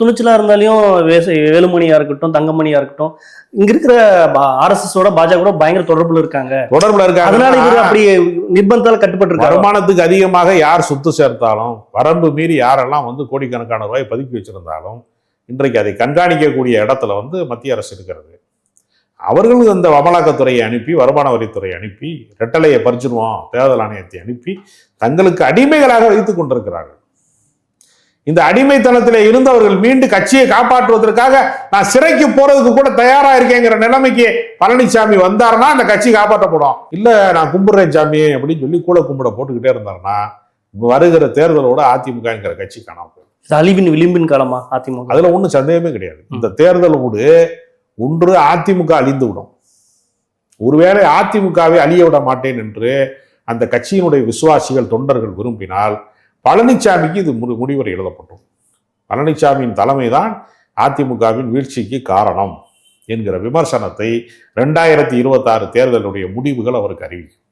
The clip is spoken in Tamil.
துணிச்சலா இருந்தாலையும் வேலுமணியா இருக்கட்டும், தங்கமணியா இருக்கட்டும், இங்க இருக்கிற ஆர்எஸ்எஸோட பாஜக பயங்கர தொடர்புல இருக்காங்க. அதனால இவர் அப்படி நிர்பந்தத்தால் கட்டுப்பட்டு இருக்காரு. வருமானத்துக்கு அதிகமாக யார் சொத்து சேர்த்தாலும், வரம்பு மீறி யாரெல்லாம் கோடிக்கணக்கான ரூபாய் பதுக்கி வச்சிருந்தாலும், இன்றைக்கு அதை கண்காணிக்கக்கூடிய இடத்துல மத்திய அரசு இருக்கிறது. அவர்கள் அந்த அமலாக்கத்துறையை அனுப்பி, வருமான வரித்துறை அனுப்பி, ரெட்டலையை பறிச்சிருவோம் தேர்தல் ஆணையத்தை அனுப்பி தங்களுக்கு அடிமைகளாக வைத்துக் கொண்டிருக்கிறார்கள். இந்த அடிமைத்தனத்திலே இருந்தவர்கள் மீண்டும் கட்சியை காப்பாற்றுவதற்காக நான் சிறைக்கு போறதுக்கு கூட தயாரா இருக்கேங்கிற நிலைமைக்கு பழனிசாமி வந்தாருன்னா அந்த கட்சி காப்பாற்றப்படும். இல்ல நான் கும்பிடுறேன் சாமி அப்படின்னு சொல்லி கூட கும்பிட போட்டுக்கிட்டே இருந்தாருன்னா வருகிற தேர்தலோட அதிமுகங்கிற கட்சி காணாம போயிடும். அழிவின் விளிம்பின் காலமா அதிமுக? அதுல ஒன்றும் சந்தேகமே கிடையாது. இந்த தேர்தலோடு ஒன்று அதிமுக அழிந்து விடும். ஒருவேளை அதிமுகவை அழிய விட மாட்டேன் என்று அந்த கட்சியினுடைய விசுவாசிகள் தொண்டர்கள் விரும்பினால் பழனிசாமிக்கு இது முடிவுரை எழுதப்பட்டோம். பழனிசாமியின் தலைமைதான் அதிமுகவின் வீழ்ச்சிக்கு காரணம் என்கிற விமர்சனத்தை 2026 தேர்தலுடைய முடிவுகள் அவருக்கு அறிவிக்கும்.